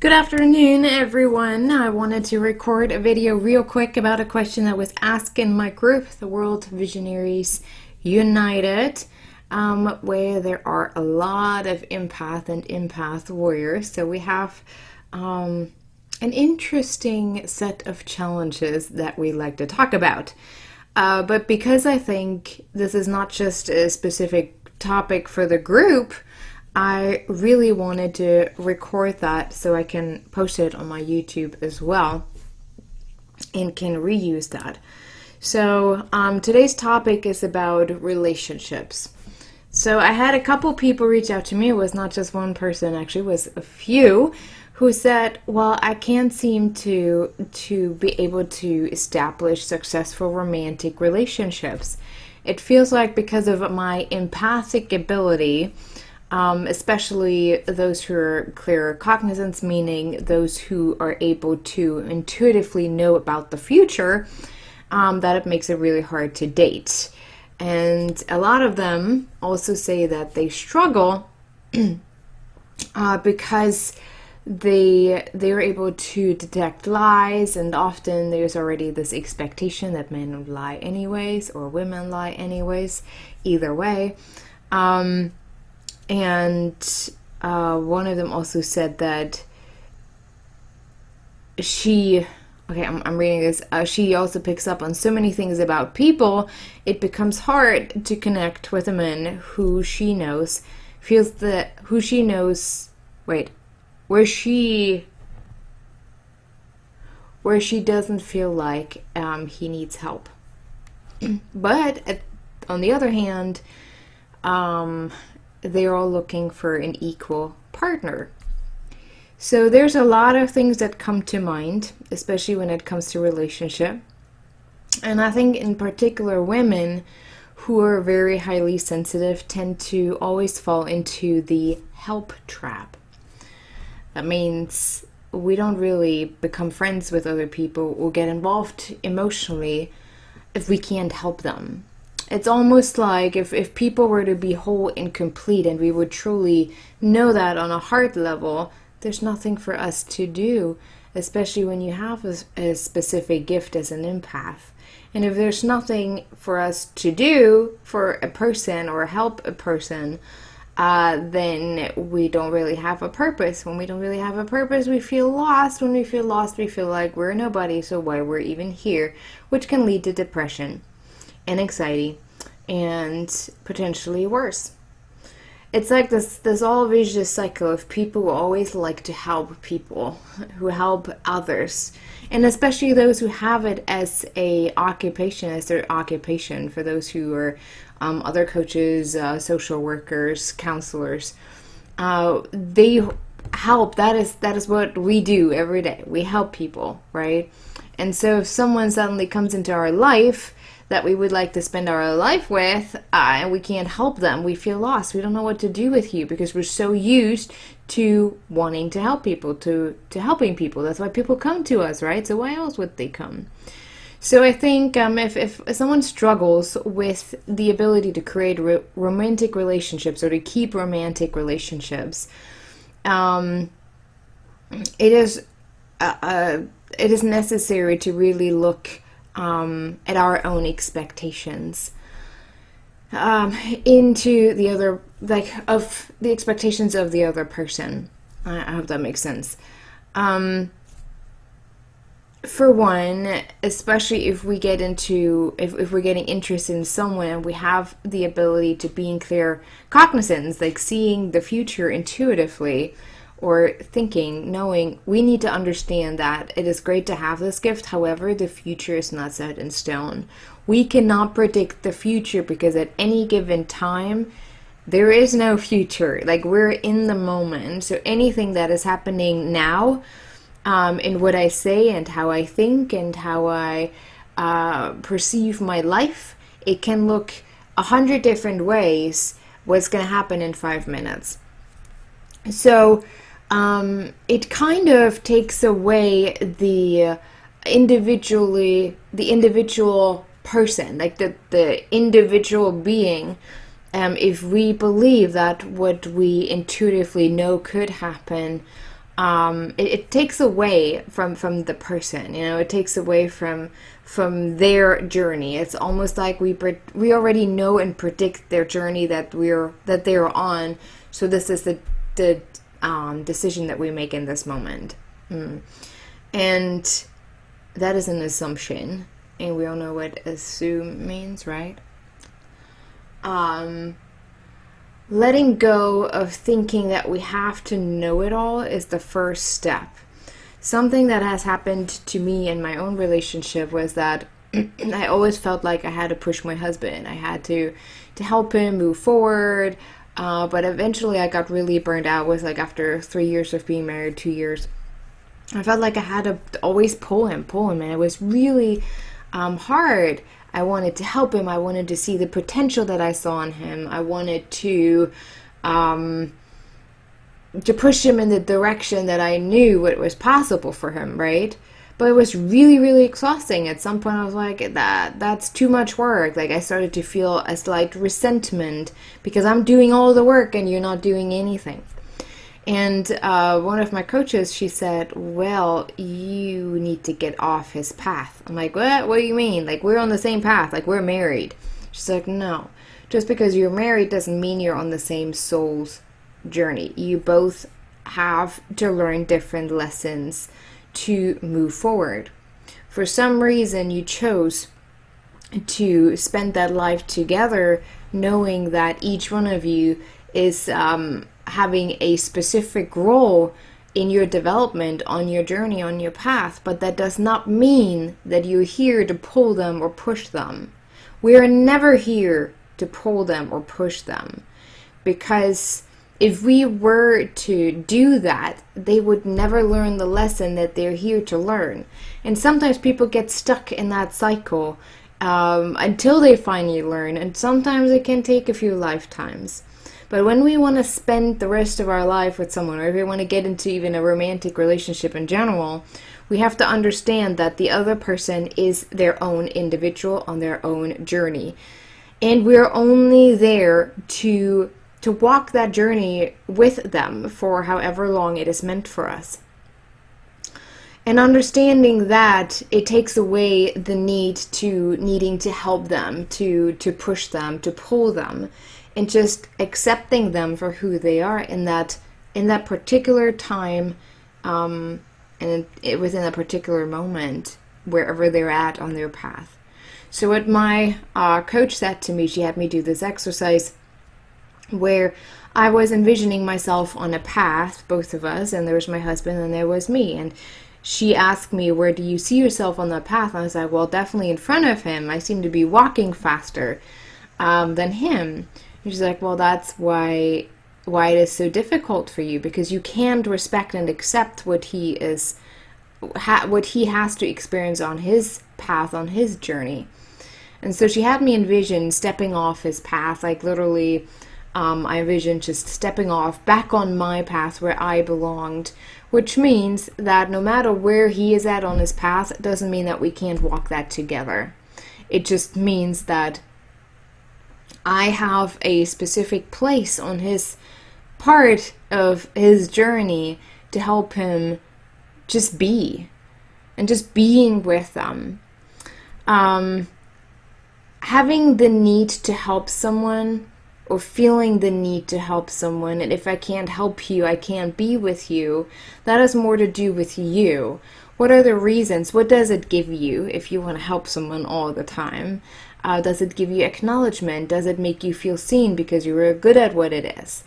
Good afternoon, everyone. I wanted to record a video real quick about a question that was asked in my group, the World Visionaries United, where there are a lot of empath and empath warriors. So we have an interesting set of challenges that we like to talk about. But because I think this is not just a specific topic for the group, I really wanted to record that so I can post it on my YouTube as well and can reuse that. So today's topic is about relationships. So I had a couple people reach out to me. It was not just one person, actually, it was a few who said, well, I can't seem to be able to establish successful romantic relationships. It feels like because of my empathic ability, especially those who are clear cognizance, meaning those who are able to intuitively know about the future, that it makes it really hard to date. And a lot of them also say that they struggle because they're able to detect lies, and often there's already this expectation that men lie anyways or women lie anyways, either way. And one of them also said that I'm reading this, she also picks up on so many things about people, it becomes hard to connect with a man who she knows, where she doesn't feel like he needs help. But on the other hand, they're all looking for an equal partner. So there's a lot of things that come to mind, especially when it comes to relationship. And I think in particular women who are very highly sensitive tend to always fall into the help trap. That means we don't really become friends with other people or get involved emotionally if we can't help them. It's almost like if people were to be whole and complete and we would truly know that on a heart level, there's nothing for us to do, especially when you have a specific gift as an empath. And if there's nothing for us to do for a person or help a person, then we don't really have a purpose. When we don't really have a purpose, we feel lost. When we feel lost, we feel like we're nobody, so why we're even here, which can lead to depression and anxiety, and potentially worse. It's like this all vicious cycle of people who always like to help people, who help others, and especially those who have it as a occupation, as their occupation. For those who are other coaches, social workers, counselors, they help. That is what we do every day. We help people, right? And so if someone suddenly comes into our life that we would like to spend our life with, and we can't help them, we feel lost. We don't know what to do with you because we're so used to wanting to help people, to helping people. That's why people come to us, right? So why else would they come? So I think if someone struggles with the ability to create romantic relationships or to keep romantic relationships, it is necessary to really look at our own expectations, into the other, like of the expectations of the other person. I hope that makes sense. For one, especially if we get into, if we're getting interested in someone and we have the ability to be in clear cognizance, like seeing the future intuitively, or thinking, knowing, we need to understand that it is great to have this gift. However, the future is not set in stone. We cannot predict the future because at any given time, there is no future. Like, we're in the moment. So anything that is happening now, in what I say and how I think and how I perceive my life, it can look 100 different ways what's going to happen in 5 minutes. So it kind of takes away the individual person, like the individual being, if we believe that what we intuitively know could happen it takes away from the person. It takes away from their journey. It's almost like we already know and predict their journey that they're on. So this is the decision that we make in this moment. And that is an assumption, and we all know what assume means, right? Letting go of thinking that we have to know it all is the first step. Something that has happened to me in my own relationship was that I always felt like I had to push my husband. I had to help him move forward. But eventually I got really burned out with, like, after 3 years of being married, 2 years. I felt like I had to always pull him, and it was really hard. I wanted to help him. I wanted to see the potential that I saw in him. I wanted to push him in the direction that I knew what was possible for him, right? But it was really, really exhausting. At some point I was like, that's too much work. Like, I started to feel a slight resentment because I'm doing all the work and you're not doing anything. And one of my coaches, she said, well, you need to get off his path. I'm like, what? What do you mean? Like, we're on the same path. Like, we're married. She's like, no. Just because you're married doesn't mean you're on the same soul's journey. You both have to learn different lessons to move forward. For some reason, you chose to spend that life together knowing that each one of you is having a specific role in your development, on your journey, on your path, but that does not mean that you're here to pull them or push them. We are never here to pull them or push them, because if we were to do that, they would never learn the lesson that they're here to learn. And sometimes people get stuck in that cycle until they finally learn, and sometimes it can take a few lifetimes. But when we want to spend the rest of our life with someone, or if we want to get into even a romantic relationship in general, we have to understand that the other person is their own individual on their own journey. And we're only there to walk that journey with them for however long it is meant for us. And understanding that, it takes away the needing to help them, to push them, to pull them, and just accepting them for who they are in that particular time, and within a particular moment, wherever they're at on their path. So what my coach said to me, she had me do this exercise where I was envisioning myself on a path, both of us, and there was my husband and there was me. And she asked me, where do you see yourself on that path? And I was like, well, definitely in front of him. I seem to be walking faster than him. And she's like, well, that's why it is so difficult for you, because you can't respect and accept what he has to experience on his path, on his journey. And so she had me envision stepping off his path, like literally, I envisioned just stepping off back on my path where I belonged, which means that no matter where he is at on his path, it doesn't mean that we can't walk that together. It just means that I have a specific place on his part of his journey to help him just be, and just being with them. Having the need to help someone, or feeling the need to help someone, and if I can't help you, I can't be with you, that has more to do with you. What are the reasons? What does it give you if you want to help someone all the time? Does it give you acknowledgement? Does it make you feel seen because you were good at what it is?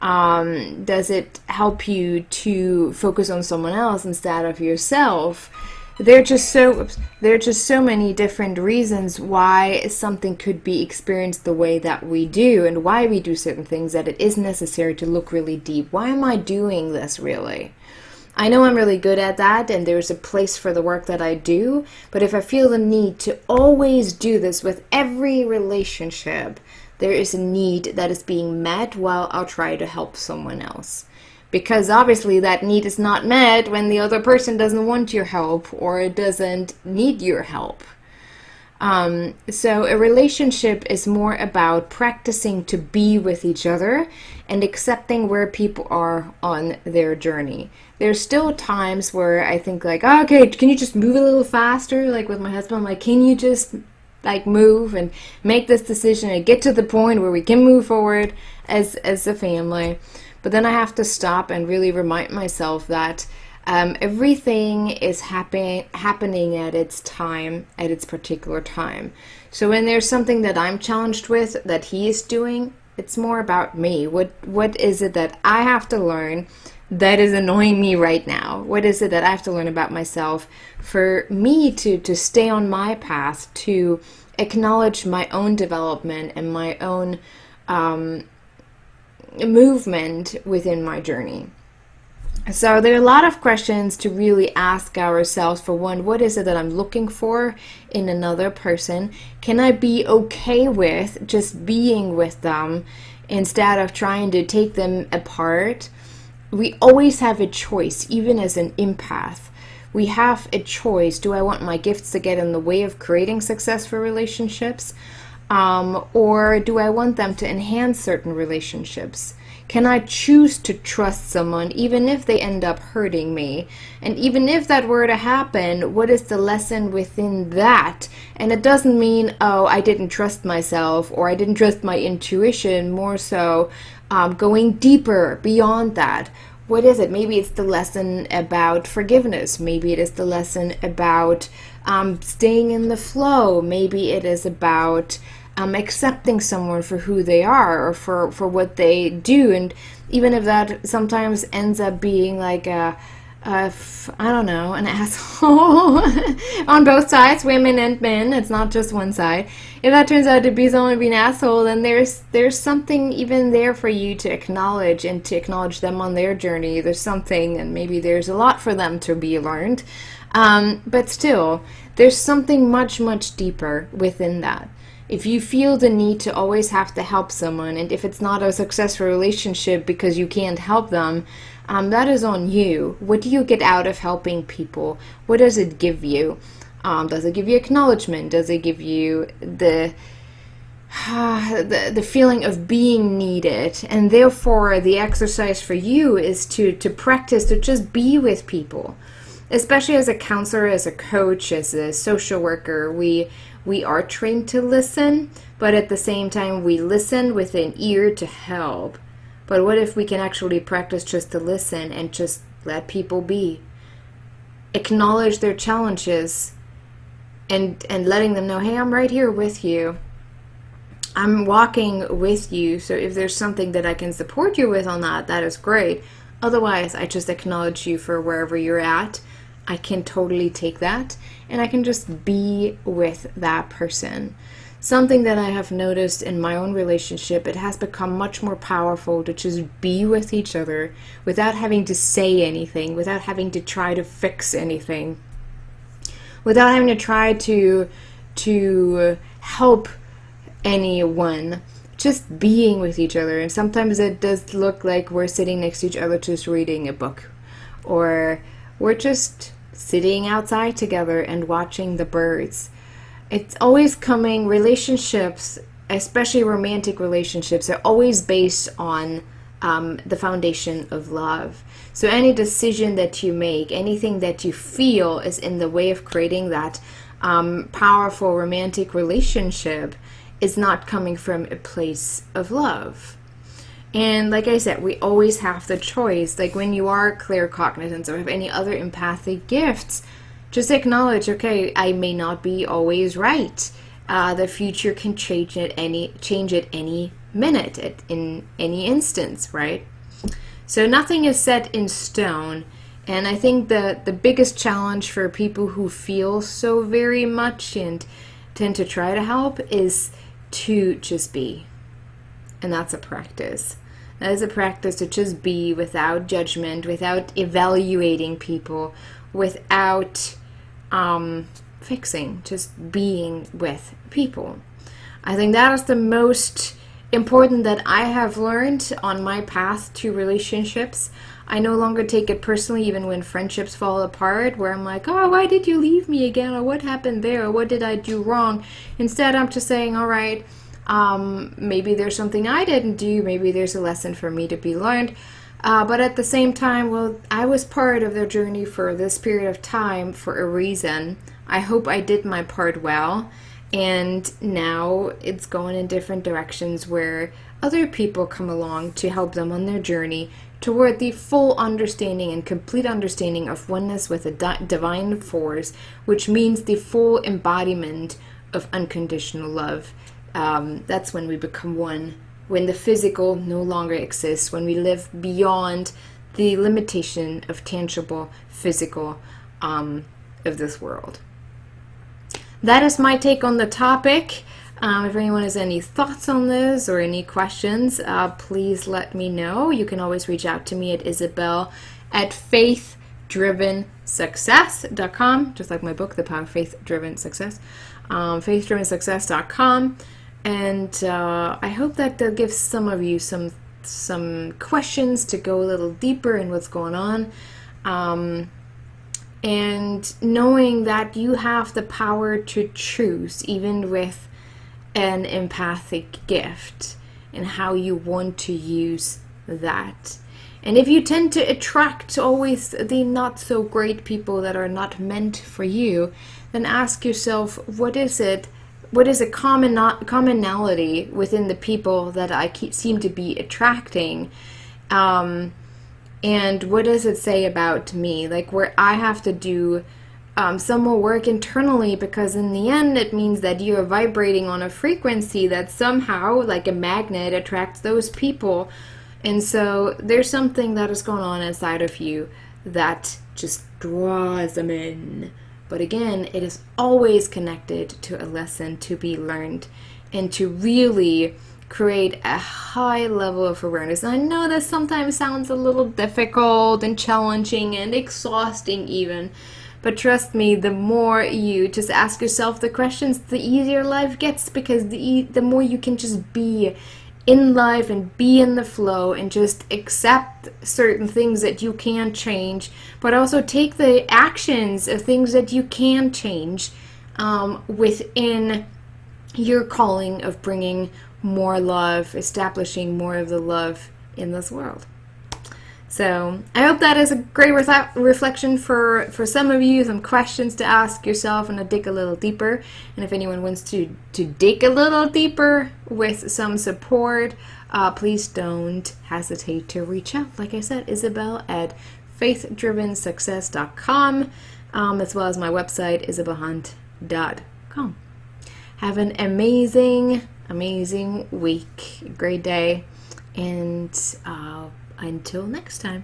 Does it help you to focus on someone else instead of yourself? There are just so many different reasons why something could be experienced the way that we do, and why we do certain things, that it is necessary to look really deep. Why am I doing this really? I know I'm really good at that, and there's a place for the work that I do, but if I feel the need to always do this with every relationship, there is a need that is being met while I'll try to help someone else. Because obviously that need is not met when the other person doesn't want your help or doesn't need your help. So a relationship is more about practicing to be with each other and accepting where people are on their journey. There's still times where I think like, oh, okay, can you just move a little faster? Like with my husband, I'm like, can you just like move and make this decision and get to the point where we can move forward as a family? But then I have to stop and really remind myself that everything is happening at its time, at its particular time. So when there's something that I'm challenged with that he is doing, it's more about me. What is it that I have to learn that is annoying me right now? What is it that I have to learn about myself for me to stay on my path, to acknowledge my own development and my own movement within my journey? So there are a lot of questions to really ask ourselves. For one, what is it that I'm looking for in another person? Can I be okay with just being with them instead of trying to take them apart? We always have a choice, even as an empath. We have a choice. Do I want my gifts to get in the way of creating successful relationships? Or do I want them to enhance certain relationships? Can I choose to trust someone even if they end up hurting me? And even if that were to happen, what is the lesson within that? And it doesn't mean, oh, I didn't trust myself or I didn't trust my intuition, more so going deeper beyond that. What is it? Maybe it's the lesson about forgiveness. Maybe it is the lesson about staying in the flow. Maybe it is about accepting someone for who they are or for what they do. And even if that sometimes ends up being like I don't know, an asshole on both sides, women and men, it's not just one side. If that turns out to be someone being an asshole, then there's something even there for you to acknowledge and to acknowledge them on their journey. There's something, and maybe there's a lot for them to be learned. But still, there's something much, much deeper within that. If you feel the need to always have to help someone, and if it's not a successful relationship because you can't help them, that is on you. What do you get out of helping people? What does it give you? Does it give you acknowledgement? Does it give you the feeling of being needed? And therefore, the exercise for you is to practice to just be with people. Especially as a counselor, as a coach, as a social worker, we are trained to listen, but at the same time we listen with an ear to help. But what if we can actually practice just to listen and just let people be? Acknowledge their challenges and letting them know, hey, I'm right here with you. I'm walking with you, so if there's something that I can support you with on that, that is great. Otherwise, I just acknowledge you for wherever you're at. I can totally take that, and I can just be with that person. Something that I have noticed in my own relationship, it has become much more powerful to just be with each other without having to say anything, without having to try to fix anything, without having to try to help anyone. Just being with each other. And sometimes it does look like we're sitting next to each other just reading a book, or we're just sitting outside together and watching the birds. It's always coming, relationships, especially romantic relationships, are always based on the foundation of love. So any decision that you make, anything that you feel is in the way of creating that powerful romantic relationship is not coming from a place of love. And like I said, we always have the choice. Like when you are claircognizant or have any other empathic gifts, just acknowledge, okay, I may not be always right. The future can change at any minute, in any instance, right? So nothing is set in stone. And I think the biggest challenge for people who feel so very much and tend to try to help is to just be. And that's a practice. That is a practice to just be without judgment, without evaluating people, without fixing, just being with people. I think that is the most important that I have learned on my path to relationships. I no longer take it personally, even when friendships fall apart, where I'm like, oh, why did you leave me again? Or what happened there? Or what did I do wrong? Instead, I'm just saying, all right, maybe there's something I didn't do. Maybe there's a lesson for me to be learned. But at the same time, well, I was part of their journey for this period of time for a reason. I hope I did my part well. And now it's going in different directions where other people come along to help them on their journey toward the full understanding and complete understanding of oneness with a divine force, which means the full embodiment of unconditional love. That's when we become one, when the physical no longer exists, when we live beyond the limitation of tangible physical of this world. That is my take on the topic. If anyone has any thoughts on this or any questions, please let me know. You can always reach out to me at Isabel at faithdrivensuccess.com, just like my book, The Power of Faith-Driven Success, faithdrivensuccess.com. And I hope that gives some of you some questions to go a little deeper in what's going on. And knowing that you have the power to choose, even with an empathic gift, and how you want to use that. And if you tend to attract always the not so great people that are not meant for you, then ask yourself, what is a commonality within the people that I seem to be attracting? And what does it say about me? Like, where I have to do some more work internally, because in the end it means that you're vibrating on a frequency that somehow, like a magnet, attracts those people. And so there's something that is going on inside of you that just draws them in. But again, it is always connected to a lesson to be learned and to really create a high level of awareness. And I know that sometimes sounds a little difficult and challenging and exhausting even, but trust me, the more you just ask yourself the questions, the easier life gets, because the more you can just be in life and be in the flow and just accept certain things that you can change, but also take the actions of things that you can change within your calling of bringing more love, establishing more of the love in this world. So I hope that is a great reflection for some of you, some questions to ask yourself and to dig a little deeper. And if anyone wants to dig a little deeper with some support, please don't hesitate to reach out. Like I said, Isabel at faithdrivensuccess.com, as well as my website, isabelhunt.com. Have an amazing week, great day, and until next time.